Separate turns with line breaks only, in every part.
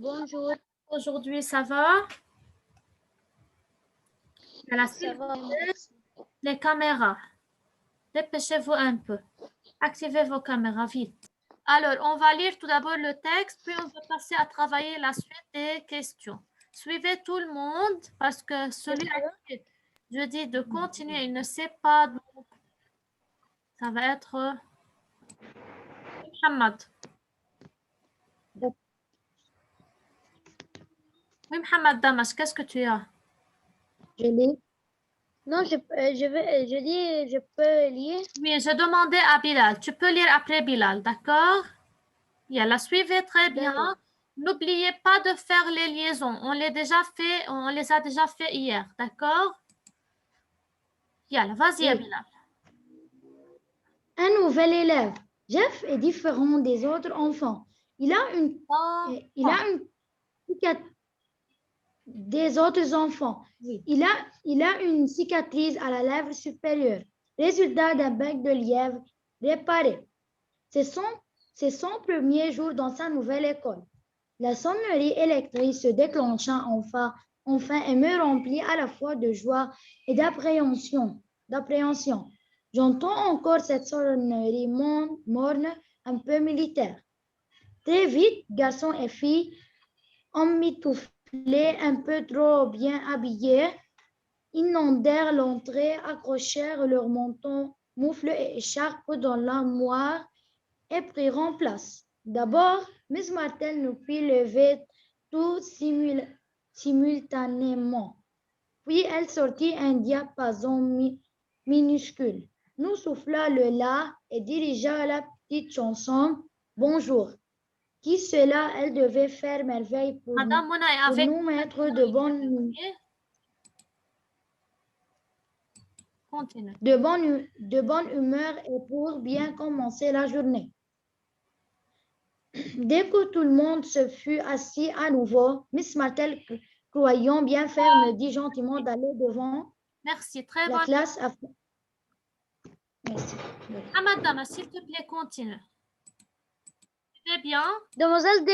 Bonjour,
Aujourd'hui, ça va? Voilà,
ça
s'il vous
va,
plaît,
merci.
les caméras. Dépêchez-vous un peu. Activez vos caméras vite. Alors, on va lire tout d'abord le texte, puis on va passer à travailler la suite des questions. Suivez tout le monde parce que celui à qui je dis de continuer, il ne sait pas. Donc, ça va être Mohamed. Oui, Mohamed Damas, qu'est-ce que tu as?
Je lis. Non, je peux lire.
Oui, j'ai demandé à Bilal. Tu peux lire après Bilal, d'accord? La suivez très bien.
D'accord.
N'oubliez pas de faire les liaisons. On les a déjà fait hier, d'accord? Vas-y,
Oui.
Bilal.
Un nouvel élève. Jeff est différent des autres enfants. Il a une cicatrice des autres enfants.
Oui.
Il a une cicatrice à la lèvre supérieure. Résultat d'un bec de lièvre réparé. C'est son premier jour dans sa nouvelle école. La sonnerie électrique se déclencha enfin et me remplit à la fois de joie et d'appréhension. J'entends encore cette sonnerie morne, un peu militaire. Très vite, garçons et filles, emmitouflés, un peu trop bien habillés, inondèrent l'entrée, accrochèrent leurs manteaux, moufles et écharpes dans l'armoire et priront place. D'abord, Miss Martel nous fit lever tout simultanément. Puis elle sortit un diapason minuscule, nous souffla le la et dirigea la petite chanson Bonjour. Qui cela, elle devait faire merveille pour
Madame Mona est avec
nous mettre de bonne
Continue.
de bonne humeur et pour bien commencer la journée. Dès que tout le monde se fut assis à nouveau, Miss Martel, croyant bien faire, me dit gentiment d'aller devant
Merci, très
la
bonne.
classe. Merci.
Ah, madame, s'il te plaît, continue. C'est bien.
Demoiselle,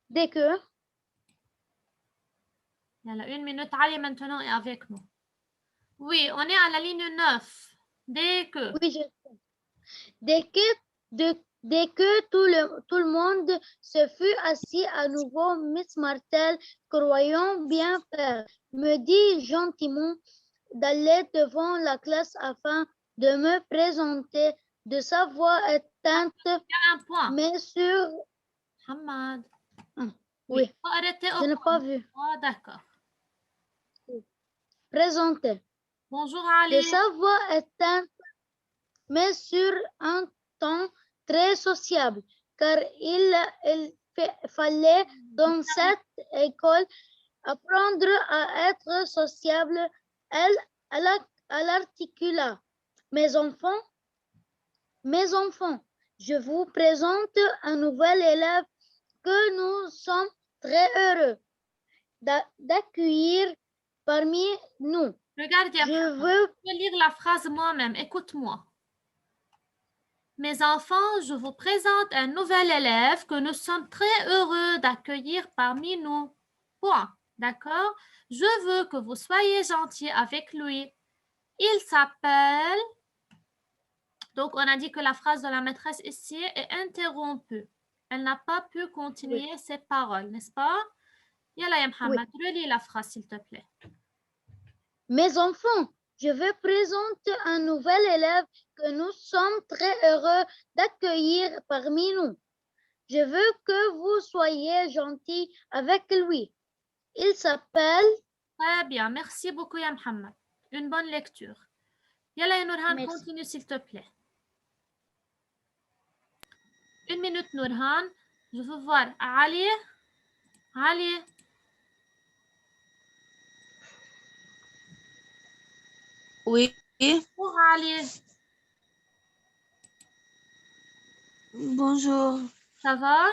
dès que.
Une minute, Ali maintenant est avec nous. Oui, on est à la ligne 9. Dès que.
Oui, je sais. Dès que tout le monde se fut assis à nouveau, Miss Martel, croyant bien faire, me dit gentiment d'aller devant la classe afin de me présenter. De sa voix éteinte,
Il y a un point.
mais sur...
Hamad.
Oui,
Faut arrêter au
je n'ai
point.
pas vu.
Ah, d'accord.
Présenter.
Bonjour,
De
Ali.
sa voix éteinte, mais sur un ton très sociable, car il fallait dans cette école apprendre à être sociable. Elle articula. Mes enfants, je vous présente un nouvel élève que nous sommes très heureux d'accueillir parmi nous.
Regarde,
Je veux
lire la phrase moi-même. Écoute-moi. Mes enfants, je vous présente un nouvel élève que nous sommes très heureux d'accueillir parmi nous. Point. D'accord? Je veux que vous soyez gentils avec lui. Il s'appelle... Donc, on a dit que la phrase de la maîtresse ici est interrompue. Elle n'a pas pu continuer ses paroles, n'est-ce pas? Yalla, ya Mohamed, relis la phrase, s'il te plaît.
Mes enfants, je vais présenter un nouvel élève que nous sommes très heureux d'accueillir parmi nous. Je veux que vous soyez gentils avec lui. Il s'appelle...
Très bien, merci beaucoup, ya Mohamed. Une bonne lecture. Yalla, ya Nourhan,
Merci.
continue, s'il te plaît. Une minute, Nourhan. Je veux voir Ali. Ali.
Oui.
Bonjour, Ali.
Bonjour.
Ça va?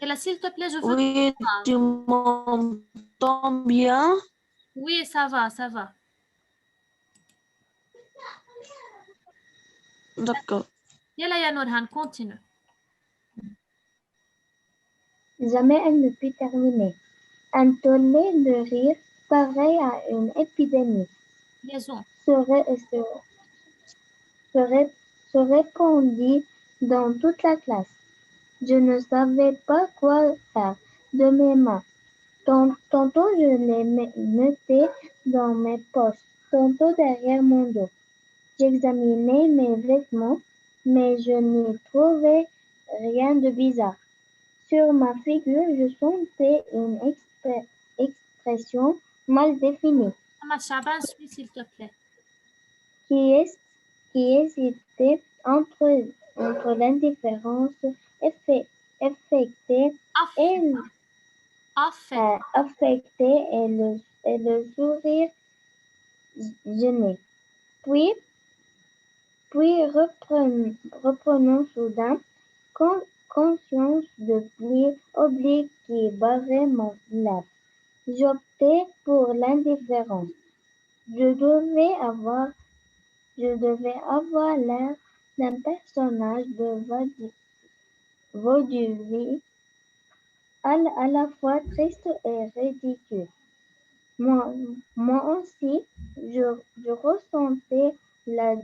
Yalla, s'il te plaît, je veux...
Oui, tu m'entends bien?
Oui, ça va, ça va.
D'accord.
Yalla, ya Nourhan, continue.
Jamais elle ne put terminer. Un tollé de rire, pareil à une épidémie,
Liaison.
se répandit dans toute la classe. Je ne savais pas quoi faire de mes mains. Tantôt je les mettais dans mes poches, tantôt derrière mon dos. J'examinais mes vêtements, mais je n'y trouvais rien de bizarre. Sur ma figure, je sentais une expression mal définie
Ahmad Chaban, suis s'il te plaît.
qui hésitait entre l'indifférence affectée et affectée et le sourire gêné. Puis reprenant soudain conscience de pli oblique qui barrait mon lèvre. J'optais pour l'indifférence. Je devais avoir l'air d'un personnage de vaudeville à la fois triste et ridicule. Moi aussi, je ressentais la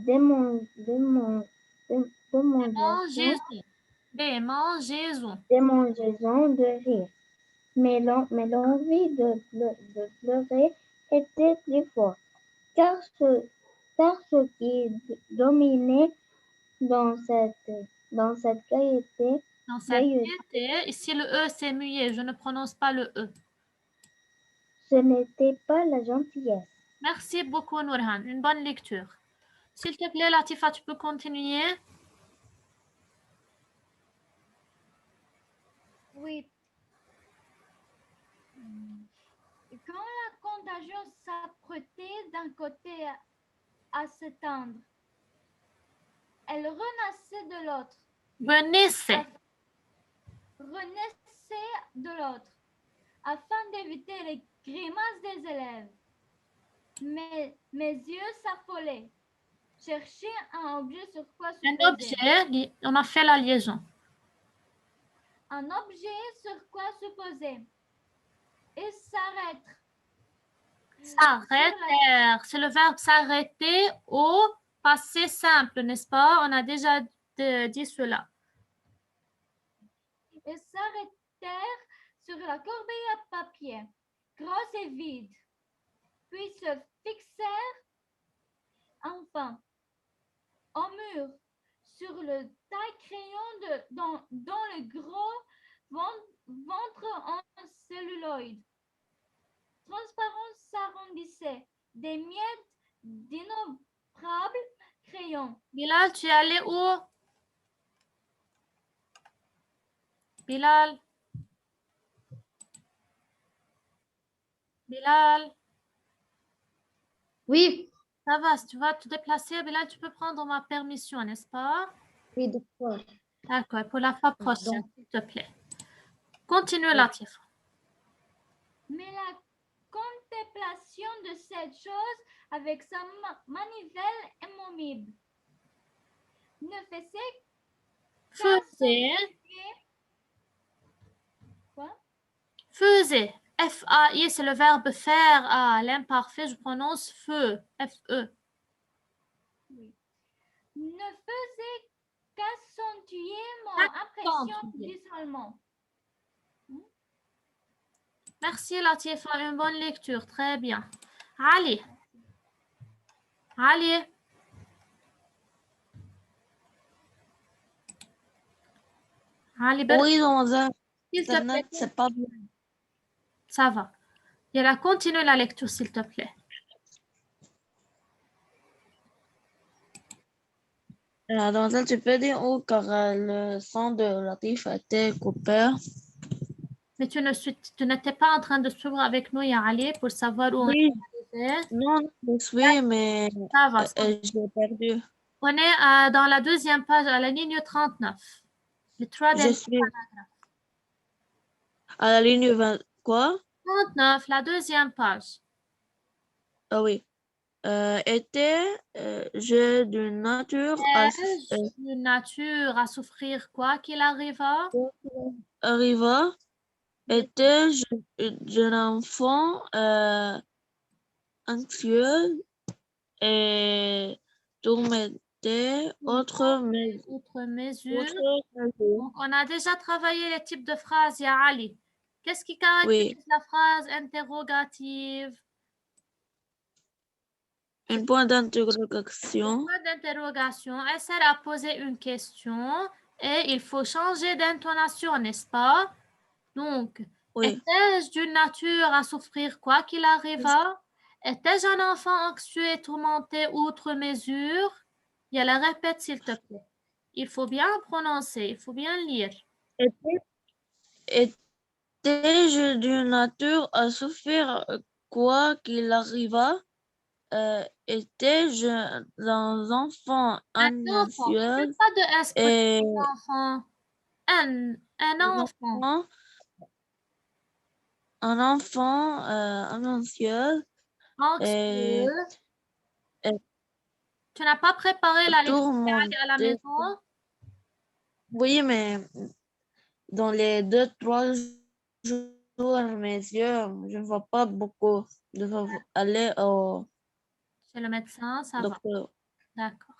Démangeaison.
démangeaison de rire, mais l'envie de pleurer était plus forte, car ce qui dominait dans cette gaieté,
Dans cette gaieté, ici le E c'est muet, je ne prononce pas le E.
ce n'était pas la gentillesse.
Merci beaucoup Nourhan, une bonne lecture. S'il te plaît Latifa, tu peux continuer?
Oui. Quand la contagion s'apprêtait d'un côté à s'éteindre, elle renaissait de l'autre.
Renaissait.
Renaissait de l'autre, afin d'éviter les grimaces des élèves. Mais mes yeux s'affolaient. Chercher un objet sur quoi se poser.
Un objet, on a fait la liaison.
Un objet sur quoi se poser. Et s'arrêter.
S'arrêter, c'est le verbe s'arrêter au passé simple, n'est-ce pas? On a déjà dit cela.
Et s'arrêtèrent sur la corbeille à papier, grosse et vide, puis se fixèrent enfin au mur sur le taille-crayon dans le gros ventre en celluloïd. Transparent s'arrondissait, des miettes d'innombrables crayons.
Bilal, tu es allé où? Bilal? Bilal?
Oui.
Ça va, si tu vas te déplacer, Bilal, tu peux prendre ma permission, n'est-ce pas?
Oui, d'accord.
D'accord, pour la fois prochaine, s'il te plaît. Continue, Latifa.
Mais la contemplation de cette chose avec sa manivelle immobible ne faisait
Faisait. F-A-I, c'est le verbe faire à l'imparfait, je prononce feu. F-E.
Oui. Ne faisait qu'accentuer mon impression d'isolement.
Merci Latifa, une bonne lecture, très bien. Ali. Ali. Ali,
Oui, mademoiselle.
s'il te
Internet,
plaît.
c'est pas bien.
Ça va. Et là, continue la lecture, s'il te plaît.
Mademoiselle, tu peux dire où car le son de Latif a été coupé.
Mais tu n'étais pas en train de suivre avec nous, Ali, pour savoir où
Oui.
on était.
Non, je suis, mais
Ça va.
je l'ai perdu.
On est dans la deuxième page, à la ligne 39. Les trois
Je suis à la ligne 20. Quoi?
39, la deuxième page.
Ah oui. Était jeu d'une nature
Une nature à souffrir quoi qu'il arriva?
arriva Étais-je un enfant anxieux et tourmenté
Autre mesure. Donc, on a déjà travaillé les types de phrases, ya Ali. Qu'est-ce qui caractérise la phrase interrogative?
Un point d'interrogation.
Un point d'interrogation. Elle sert à poser une question et il faut changer d'intonation, n'est-ce pas? Donc, étais-je d'une nature à souffrir quoi qu'il arriva? Étais-je un enfant anxieux et tourmenté outre mesure? Et la répète, s'il te plaît. Il faut bien prononcer, il faut bien lire.
Étais-je d'une nature à souffrir quoi qu'il arriva? Étais-je un enfant anxieux
Pas de S
et
enfant. Un enfant.
Un enfant anxieux.
Anxieux.
Et
Tu n'as pas préparé la lecture
tourmenté.
à la maison?
Oui, mais dans les 2-3 jours, mes yeux, je ne vois pas beaucoup. Je vais aller au
Chez le médecin, ça
docteur.
va. D'accord.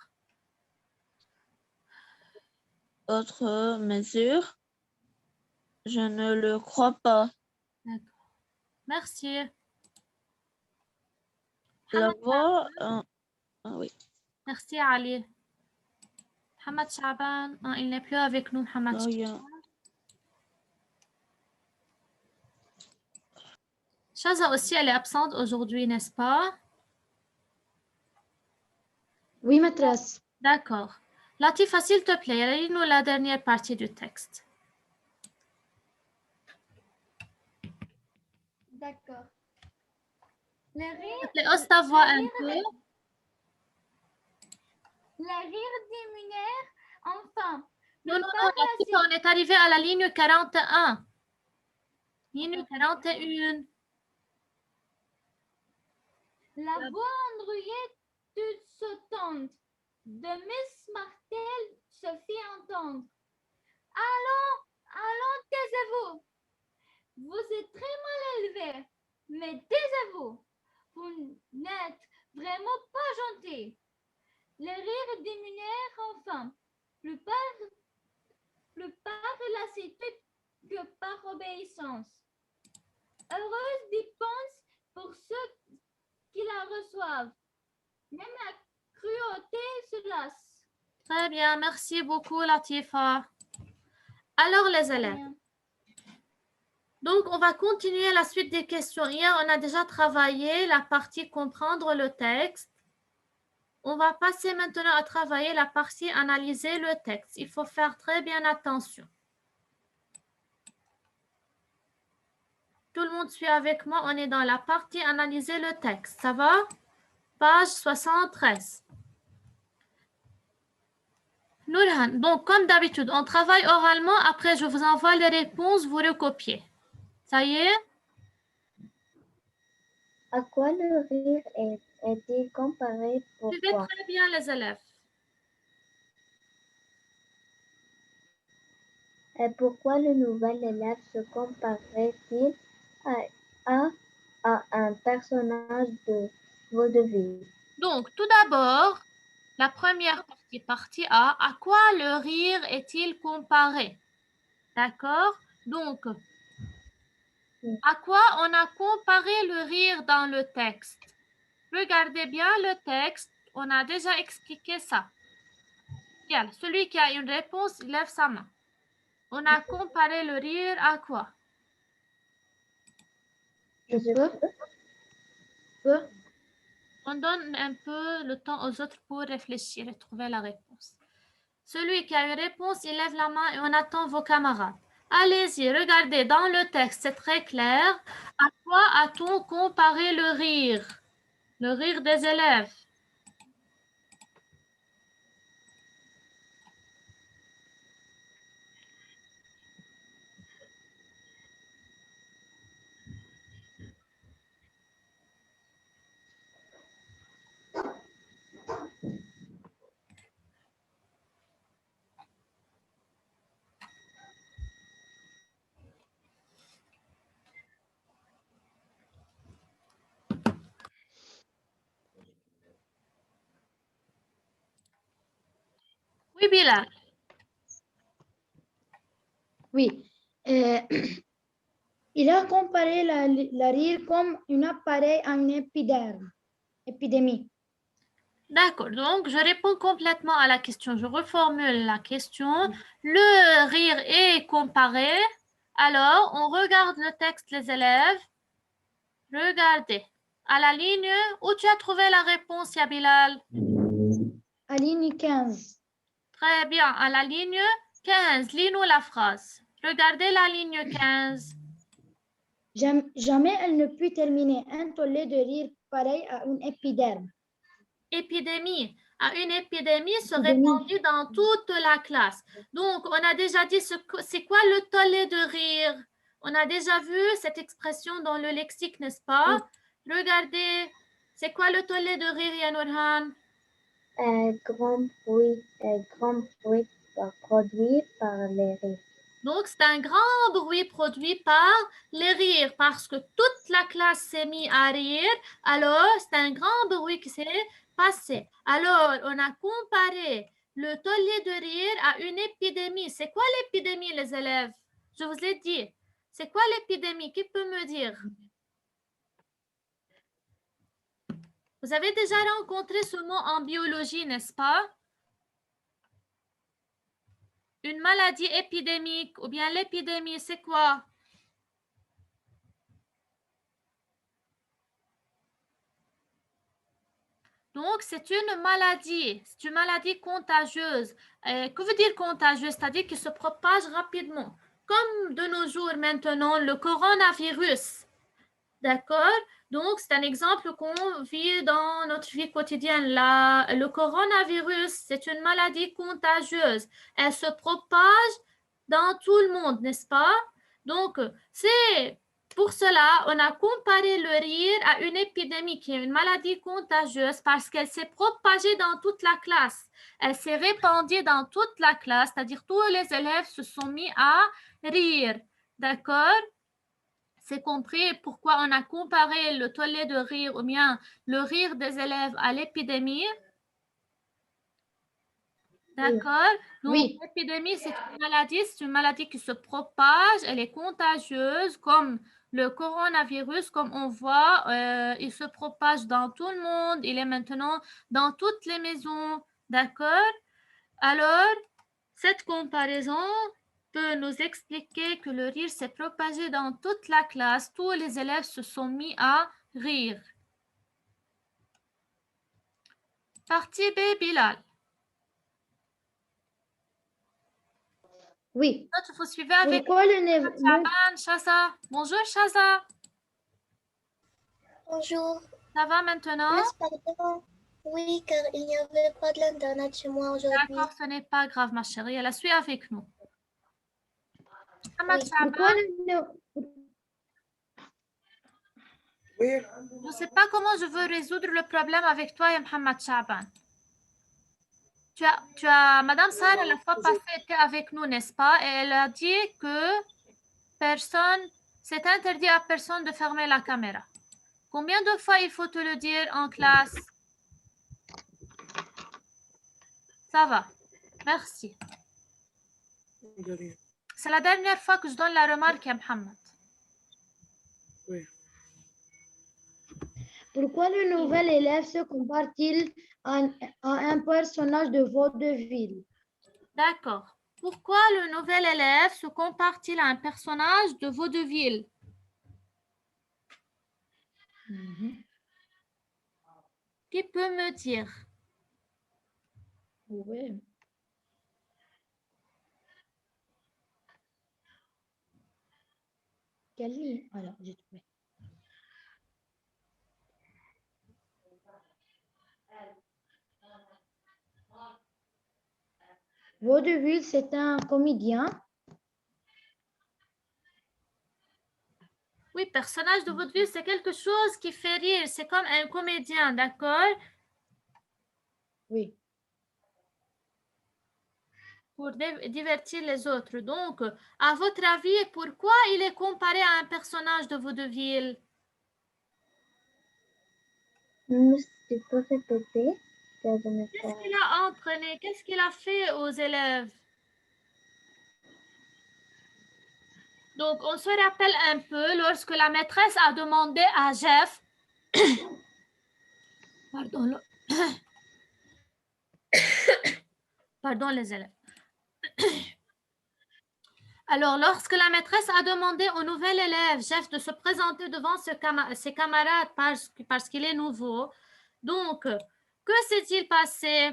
Autre mesure, je ne le crois pas.
D'accord. Merci.
La voix, oui.
Merci Ali. Mohamed Chaban, il n'est plus avec nous, Mohamed Chaban. Shaza aussi, elle est absente aujourd'hui, n'est-ce pas?
Oui, maîtresse.
D'accord. Latifa, s'il te plaît, lis-nous la dernière partie du texte.
D'accord. Les rires...
Hausse ta voix un peu.
Les rires diminuèrent enfin.
Non, Latifa, on est arrivé à la ligne 41. Ligne 41.
La voix Androuillette toute sautante de Miss Martel se fit entendre. Allons, taisez-vous. Vous êtes très mal élevé, mais taisez-vous. Vous n'êtes vraiment pas gentil. Les rires diminuèrent enfin, plus par lassitude que par obéissance. Heureuse dépense pour ceux qui la reçoivent. Même la cruauté se lasse.
Très bien, merci beaucoup Latifa. Alors les élèves. Donc, on va continuer la suite des questions. Hier, on a déjà travaillé la partie comprendre le texte. On va passer maintenant à travailler la partie analyser le texte. Il faut faire très bien attention. Tout le monde suit avec moi. On est dans la partie analyser le texte. Ça va? Page 73. Nourhan, donc comme d'habitude, on travaille oralement. Après, je vous envoie les réponses. Vous recopiez. Ça y est?
À quoi le rire est-il comparé?
Suivez
Pourquoi?
très bien les élèves.
Et pourquoi le nouvel élève se comparait-il à un personnage de vaudeville?
Donc, tout d'abord, la première partie A, à quoi le rire est-il comparé? D'accord? Donc, à quoi on a comparé le rire dans le texte? Regardez bien le texte, on a déjà expliqué ça. Bien, celui qui a une réponse, il lève sa main. On a comparé le rire à quoi?
Je peux?
On donne un peu le temps aux autres pour réfléchir et trouver la réponse. Celui qui a une réponse, il lève la main et on attend vos camarades. Allez-y, regardez, dans le texte, c'est très clair. À quoi a-t-on comparé le rire? Le rire des élèves. Oui, Bilal.
Oui. Il a comparé la rire comme un appareil à une épidémie.
D'accord, donc je réponds complètement à la question. Je reformule la question. Le rire est comparé. Alors, on regarde le texte, les élèves. Regardez. À la ligne, où tu as trouvé la réponse, ya Bilal?
À ligne 15.
Très bien. À la ligne 15, lis-nous la phrase. Regardez la ligne 15.
Jamais elle ne put terminer un tollé de rire pareil à une épiderme.
Épidémie. À une épidémie se
Épidémie.
répandue dans toute la classe. Donc, on a déjà dit c'est quoi le tollé de rire. On a déjà vu cette expression dans le lexique, n'est-ce pas? Regardez, c'est quoi le tollé de rire, Yanurhan?
Un grand bruit produit par les rires.
Donc, c'est un grand bruit produit par les rires parce que toute la classe s'est mise à rire. Alors, c'est un grand bruit qui s'est passé. Alors, on a comparé le tollé de rire à une épidémie. C'est quoi l'épidémie, les élèves? Je vous ai dit. C'est quoi l'épidémie? Qui peut me dire? Vous avez déjà rencontré ce mot en biologie, n'est-ce pas? Une maladie épidémique ou bien l'épidémie, c'est quoi? Donc, c'est une maladie contagieuse. Que veut dire contagieuse? C'est-à-dire qui se propage rapidement. Comme de nos jours maintenant, le coronavirus. D'accord? Donc, c'est un exemple qu'on vit dans notre vie quotidienne. Le coronavirus, c'est une maladie contagieuse. Elle se propage dans tout le monde, n'est-ce pas? Donc, c'est pour cela, on a comparé le rire à une épidémie qui est une maladie contagieuse parce qu'elle s'est propagée dans toute la classe. Elle s'est répandue dans toute la classe, c'est-à-dire tous les élèves se sont mis à rire. D'accord? C'est compris pourquoi on a comparé le tollé de rire ou bien le rire des élèves à l'épidémie. D'accord? Donc,
Oui.
l'épidémie, c'est une maladie qui se propage, elle est contagieuse, comme le coronavirus, comme on voit, il se propage dans tout le monde, il est maintenant dans toutes les maisons. D'accord? Alors, cette comparaison peut nous expliquer que le rire s'est propagé dans toute la classe. Tous les élèves se sont mis à rire. Partie B, Bilal.
Oui.
Vous suivez avec
Pourquoi le
Shaban, Shaza. Bonjour, Shaza.
Bonjour.
Ça va maintenant?
Yes, pardon. Oui, car il n'y avait pas de l'internet chez moi aujourd'hui.
D'accord, ce n'est pas grave, ma chérie. Elle suit avec nous.
Oui.
Pourquoi
Je ne sais pas comment je veux résoudre le problème avec toi et Mohamed Shaban. Madame Sarah, la fois passée, était avec nous, n'est-ce pas? Et elle a dit que c'est interdit à personne de fermer la caméra. Combien de fois il faut te le dire en classe? Ça va. Merci. C'est la dernière fois que je donne la remarque à Mohamed.
Oui.
Pourquoi le nouvel élève se compare-t-il à un personnage de vaudeville?
D'accord. Pourquoi le nouvel élève se compare-t-il à un personnage de vaudeville? Qui peut me dire?
Oui. Quelle ligne? Alors, j'ai trouvé. Vaudeville, c'est un comédien.
Oui, personnage de vaudeville, c'est quelque chose qui fait rire. C'est comme un comédien, d'accord?
Oui.
Pour divertir les autres. Donc, à votre avis, pourquoi il est comparé à un personnage de vaudeville?
Tu peux répéter?
Qu'est-ce qu'il a entraîné? Qu'est-ce qu'il a fait aux élèves? Donc, on se rappelle un peu lorsque la maîtresse a demandé à Jeff, pardon, pardon les élèves. Alors, lorsque la maîtresse a demandé au nouvel élève, Jeff, de se présenter devant ses camarades parce qu'il est nouveau, donc, que s'est-il passé?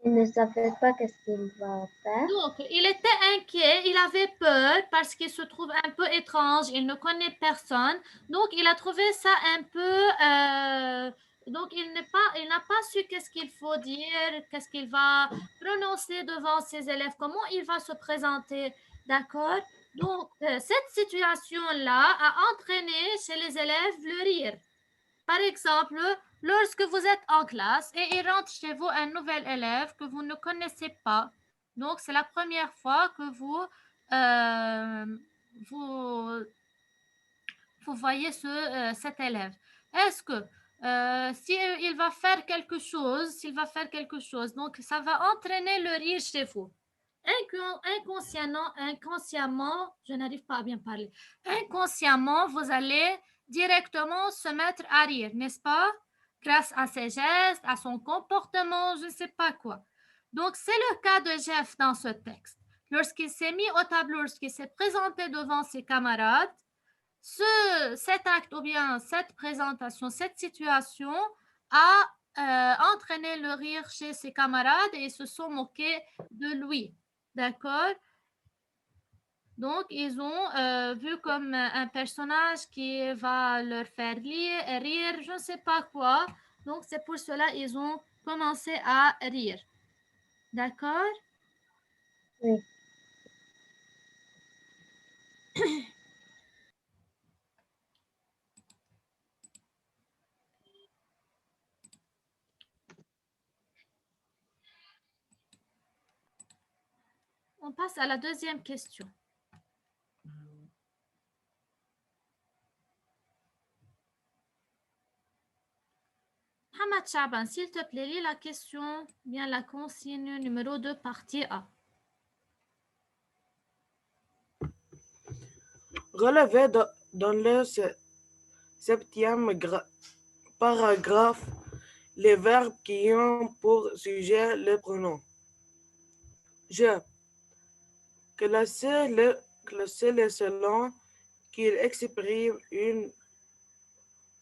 Il ne savait pas qu'est-ce qu'il va faire.
Donc, il était inquiet, il avait peur parce qu'il se trouve un peu étrange, il ne connaît personne. Donc, il a trouvé ça un peu... donc, il n'a pas su qu'est-ce qu'il faut dire, qu'est-ce qu'il va prononcer devant ses élèves, comment il va se présenter, d'accord? Donc, cette situation-là a entraîné chez les élèves le rire. Par exemple, lorsque vous êtes en classe et il rentre chez vous un nouvel élève que vous ne connaissez pas, donc c'est la première fois que vous voyez cet élève. Est-ce que s'il va faire quelque chose, donc ça va entraîner le rire chez vous. Inconsciemment, je n'arrive pas à bien parler. Inconsciemment, vous allez directement se mettre à rire, n'est-ce pas? Grâce à ses gestes, à son comportement, je ne sais pas quoi. Donc, c'est le cas de Jeff dans ce texte. Lorsqu'il s'est mis au tableau, lorsqu'il s'est présenté devant ses camarades, cet acte ou bien cette présentation, cette situation a entraîné le rire chez ses camarades et ils se sont moqués de lui. D'accord? Donc, ils ont vu comme un personnage qui va leur faire rire, je ne sais pas quoi. Donc, c'est pour cela qu'ils ont commencé à rire. D'accord?
Oui.
On passe à la deuxième question. Hamad Chaban, s'il te plaît, lis la question, bien la consigne numéro 2, partie A.
Relevez dans le septième paragraphe les verbes qui ont pour sujet le pronom. Je. Classez les selon qu'il exprime une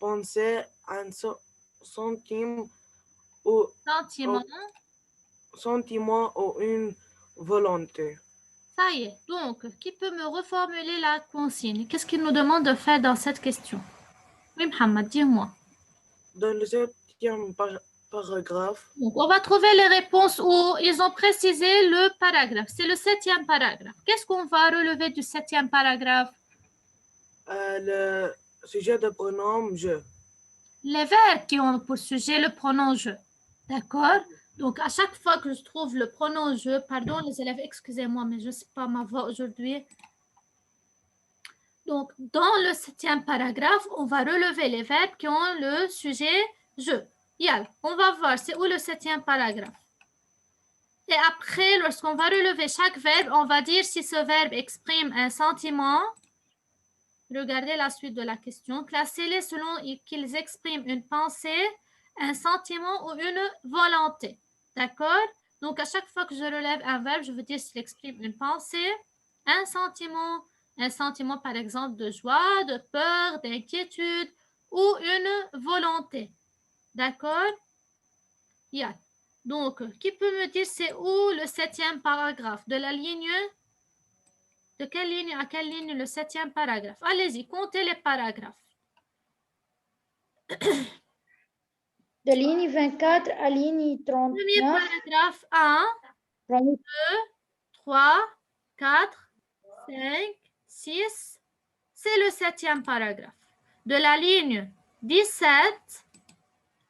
pensée, un sentiment ou une volonté.
Ça y est. Donc, qui peut me reformuler la consigne? Qu'est-ce qu'il nous demande de faire dans cette question? Oui, Mohamed, dis-moi.
Dans le septième paragraphe.
Donc, on va trouver les réponses où ils ont précisé le paragraphe. C'est le septième paragraphe. Qu'est-ce qu'on va relever du septième paragraphe?
Le sujet de pronom je.
Les verbes qui ont pour sujet le pronom je. D'accord? Donc, à chaque fois que je trouve le pronom je, pardon les élèves, excusez-moi, mais je ne sais pas ma voix aujourd'hui. Donc, dans le septième paragraphe, on va relever les verbes qui ont le sujet je. Yal, on va voir c'est où le septième paragraphe. Et après, lorsqu'on va relever chaque verbe, on va dire si ce verbe exprime un sentiment. Regardez la suite de la question. Classez-les selon qu'ils expriment une pensée, un sentiment ou une volonté. D'accord? Donc, à chaque fois que je relève un verbe, je veux dire s'il exprime une pensée, un sentiment par exemple de joie, de peur, d'inquiétude ou une volonté. D'accord? Yeah. Donc, qui peut me dire c'est où le septième paragraphe? De la ligne? De quelle ligne à quelle ligne le septième paragraphe? Allez-y, comptez les paragraphes.
De ligne 24 à ligne 39.
Premier paragraphe 1, 2, 3, 4, 5, 6. C'est le septième paragraphe. De la ligne 17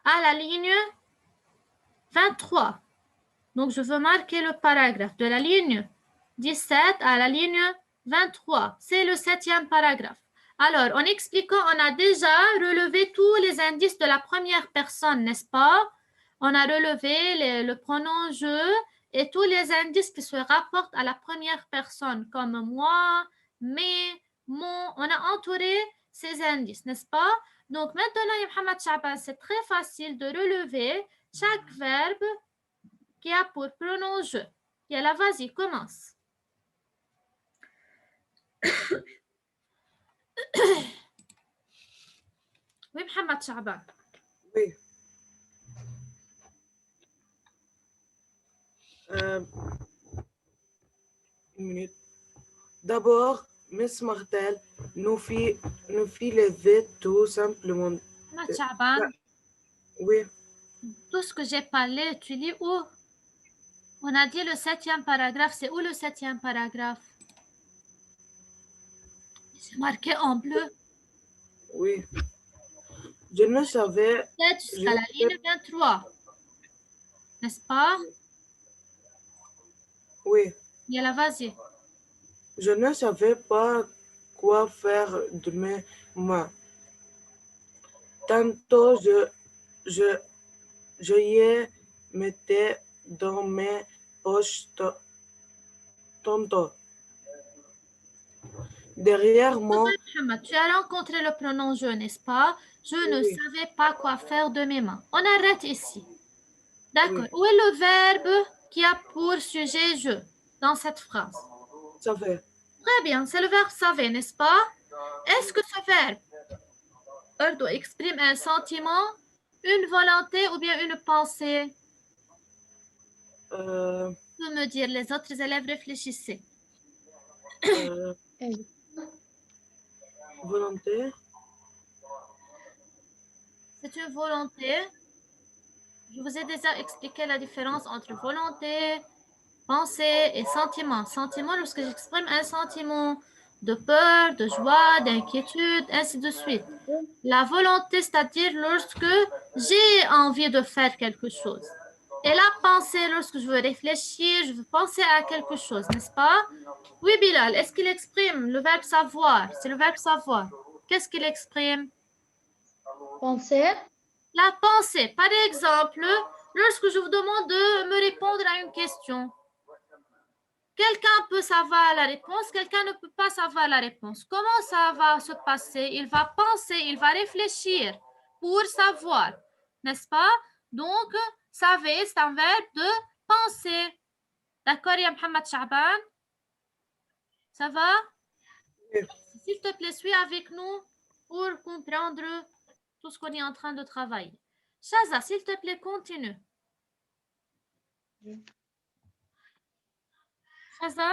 à la ligne 23. Donc, je veux marquer le paragraphe. De la ligne 17 à la ligne 23. C'est le septième paragraphe. Alors, en expliquant, on a déjà relevé tous les indices de la première personne, n'est-ce pas? On a relevé le pronom je et tous les indices qui se rapportent à la première personne, comme moi, mes, mon. On a entouré ces indices, n'est-ce pas? Donc, maintenant, ya Mohamed Chaban, c'est très facile de relever chaque verbe qui a pour pronom je. Yalla, vas-y, commence. Oui, Mohamed Chaban.
Oui. Une minute. D'abord, Miss Martel nous fit lever tout simplement.
Mohamed Chaban,
Oui,
tout ce que j'ai parlé, tu lis où? On a dit le 7e paragraphe. C'est où le 7e paragraphe? C'est marqué en bleu.
oui. Je ne savais.
Jusqu'à la ligne 23. N'est-ce pas?
Oui.
Yalla, vas-y.
Je ne savais pas quoi faire de mes mains. Tantôt, je y mettais dans mes poches. Tantôt. Derrière moi.
Mohamed, tu as rencontré le pronom je, n'est-ce pas? Je ne
Oui.
savais pas quoi faire de mes mains. On arrête ici. D'accord.
Oui.
Où est le verbe qui a pour sujet je dans cette phrase?
Savais.
Très bien, c'est le verbe savait, n'est-ce pas? Est-ce que ce verbe exprime un sentiment, une volonté ou bien une pensée? Tu peux me dire, les autres élèves réfléchissez.
Volonté.
C'est une volonté. Je vous ai déjà expliqué la différence entre volonté, pensée et sentiment. Sentiment, lorsque j'exprime un sentiment de peur, de joie, d'inquiétude, ainsi de suite. La volonté, c'est-à-dire lorsque j'ai envie de faire quelque chose. Et la pensée, lorsque je veux réfléchir, je veux penser à quelque chose, n'est-ce pas? Oui, Bilal, est-ce qu'il exprime le verbe savoir? C'est le verbe savoir. Qu'est-ce qu'il exprime?
Penser.
La pensée. Par exemple, lorsque je vous demande de me répondre à une question, quelqu'un peut savoir la réponse, quelqu'un ne peut pas savoir la réponse. Comment ça va se passer? Il va penser, il va réfléchir pour savoir, n'est-ce pas? Donc, savoir, c'est un verbe de penser. D'accord, ya Mohamed Chaban? Ça va?
Oui.
S'il te plaît, suis avec nous pour comprendre tout ce qu'on est en train de travailler. Shaza, s'il te plaît, continue. Shaza?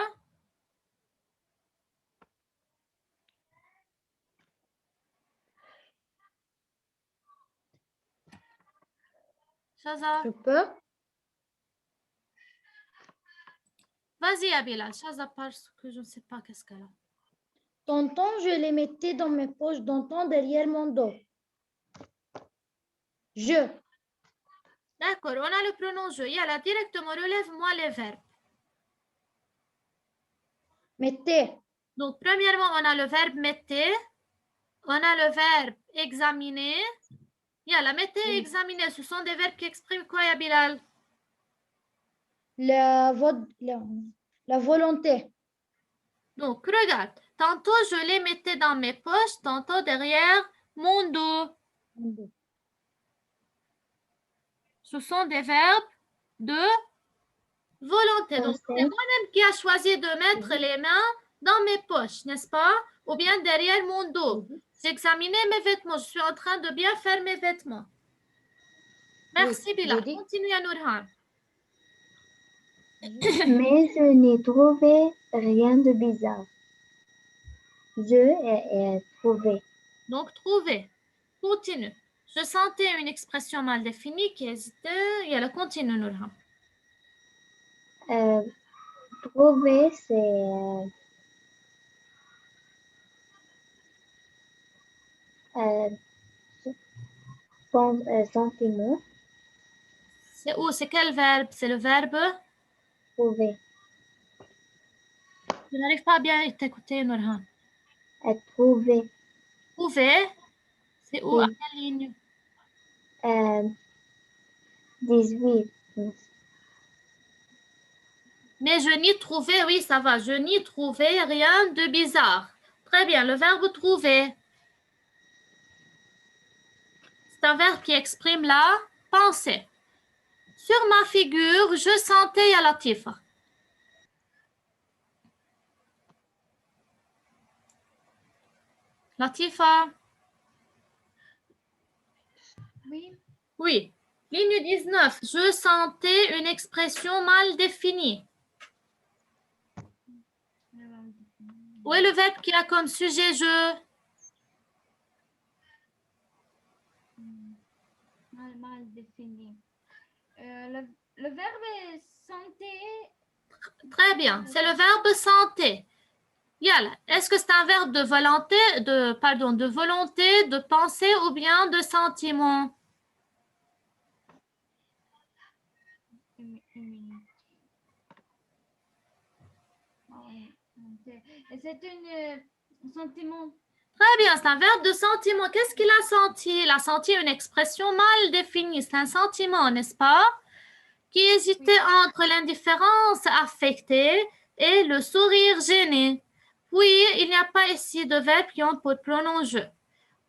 Shaza?
Je peux.
Vas-y, Abila. Shaza, parce que je ne sais pas qu'est-ce qu'elle a.
Tantôt, je les mettais dans mes poches, tantôt derrière mon dos. Je.
D'accord, on a le pronom je. Yalla, directement, relève-moi les verbes.
Mettais.
Donc, premièrement, on a le verbe mettez. On a le verbe examiner. Yalla, mettez et examiner. Ce sont des verbes qui expriment quoi, ya Bilal?
La volonté.
Donc, regarde. Tantôt, je les mettais dans mes poches, tantôt derrière mon dos. Ce sont des verbes de volonté. Donc, c'est moi-même qui a choisi de mettre les mains dans mes poches, n'est-ce pas? Ou bien derrière mon dos. J'examinais mes vêtements. Je suis en train de bien faire mes vêtements. Merci, Bilal. Continue à Nourhan.
Mais je n'ai trouvé rien de bizarre. Je ai trouvé.
Donc, trouver. Continue. Je sentais une expression mal définie qui hésitait. Et elle continue, Nourhan.
Trouver, c'est sentiment.
C'est où? C'est quel verbe? C'est le verbe?
Trouver.
Je n'arrive pas à bien t'écouter, Nourhan.
Trouver.
Trouver, c'est où?
Oui.
À quelle ligne?
18.
Mais je n'y trouvais, oui, ça va. Je n'y trouvais rien de bizarre. Très bien, le verbe trouver. C'est un verbe qui exprime la pensée. Sur ma figure, je sentais ya Latifa. Latifa.
Oui.
Oui. Ligne 19. Je sentais une expression mal définie. Où est le verbe qui a comme sujet je?
Mal défini. Le verbe est santé.
Très bien. C'est le verbe santé. Yala. Est-ce que c'est un verbe de volonté, de volonté, de pensée ou bien de sentiment?
C'est un sentiment.
Très bien, c'est un verbe de sentiment. Qu'est-ce qu'il a senti? Il a senti une expression mal définie. C'est un sentiment, n'est-ce pas? Qui hésitait entre l'indifférence affectée et le sourire gêné. Puis, il n'y a pas ici de verbe qui ont pour pronom je.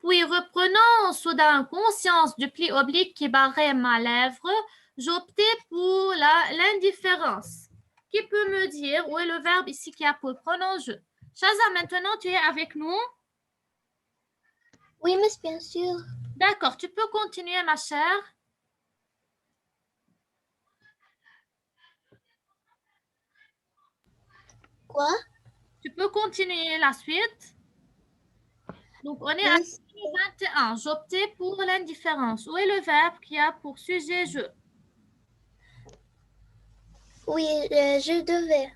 Puis, reprenant soudain conscience du pli oblique qui barrait ma lèvre, j'optais pour l'indifférence. Qui peut me dire où est le verbe ici qui a pour pronom je? Shaza, maintenant, tu es avec nous?
Oui, miss, bien sûr.
D'accord, tu peux continuer, ma chère.
Quoi?
Tu peux continuer la suite. Donc, on est à
Miss,
21. J'optais pour l'indifférence. Où est le verbe qui a pour sujet je?
oui, je devais.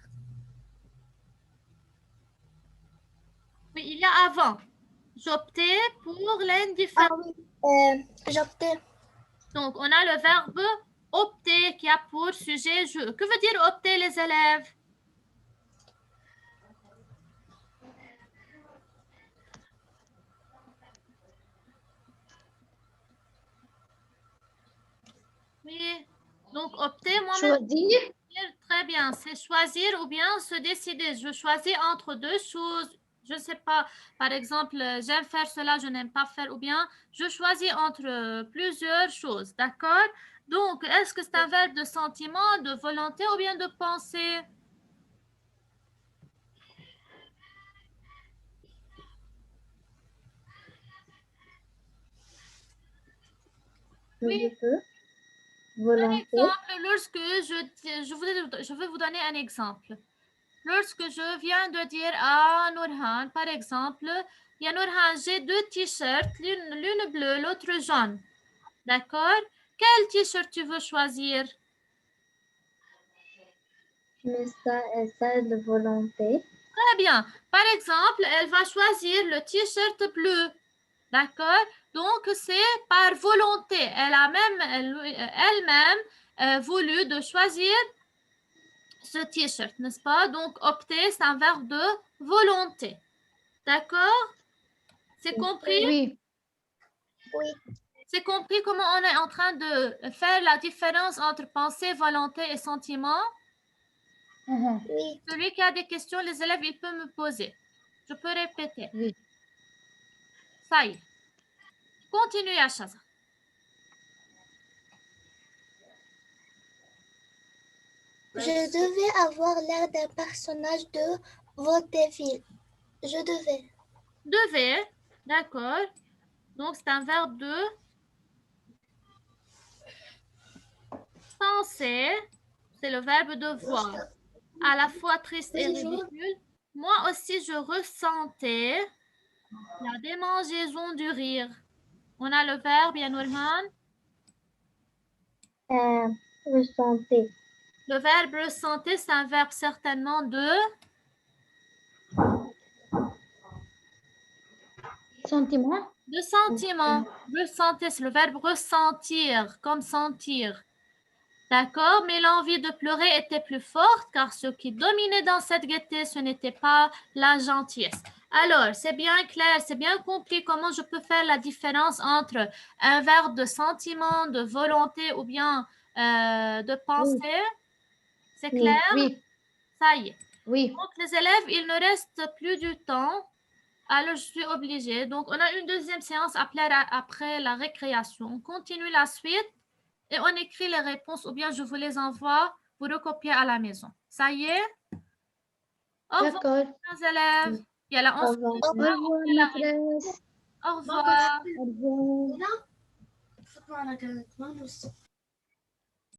Oui, il y a avant. J'optais pour l'indifférence.
Ah oui, j'optais.
Donc, on a le verbe opter qui a pour sujet je. Que veut dire opter, les élèves? Oui. Donc, opter, moi-même.
Choisir.
Très bien. C'est choisir ou bien se décider. Je choisis entre deux choses. Je ne sais pas. Par exemple, j'aime faire cela, je n'aime pas faire. Ou bien, je choisis entre plusieurs choses. D'accord? Donc, est-ce que c'est un verbe de sentiment, de volonté ou bien de pensée? Oui.
Je peux.
Par
Volonté.
exemple, lorsque je vais vous donner un exemple. Lorsque je viens de dire à Nourhan, par exemple, il y a Nourhan, j'ai deux t-shirts, l'une bleue, l'autre jaune. D'accord? Quel t-shirt tu veux choisir?
Mais ça est de volonté.
Très bien. Par exemple, elle va choisir le t-shirt bleu. D'accord? Donc, c'est par volonté. Elle a même elle-même voulu de choisir ce t-shirt, n'est-ce pas? Donc, opter, c'est un verbe de volonté. D'accord? C'est compris?
Oui.
Oui.
C'est compris comment on est en train de faire la différence entre pensée, volonté et sentiment?
Oui.
Celui qui a des questions, les élèves, il peut me poser. Je peux répéter.
Oui.
Ça y est. Continuez, Achaza.
Je devais avoir l'air d'un personnage de vaudeville. Je devais.
Devait, d'accord. Donc, c'est un verbe de penser. C'est le verbe devoir. À la fois triste et ridicule. Moi aussi, je ressentais la démangeaison du rire. On a le verbe, Yanurhan.
Ressentir.
Le verbe ressentir, c'est un verbe certainement de
Sentiment.
de sentiment. Ressentir, c'est le verbe ressentir, comme sentir. D'accord, mais l'envie de pleurer était plus forte car ce qui dominait dans cette gaieté, ce n'était pas la gentillesse. Alors, c'est bien clair, c'est bien compris comment je peux faire la différence entre un verbe de sentiment, de volonté ou bien de pensée. C'est
Oui,
clair?
oui,
Ça y est.
oui.
Donc, les élèves, il ne reste plus du temps. Alors, je suis obligée. Donc, on a une deuxième séance après la récréation. On continue la suite et on écrit les réponses ou bien je vous les envoie pour recopier à la maison. Ça y est? Au revoir,
D'accord.
chers élèves. Et alors, on
Au
se
revoir.
Au revoir, maîtresse.
Au revoir.
Au revoir.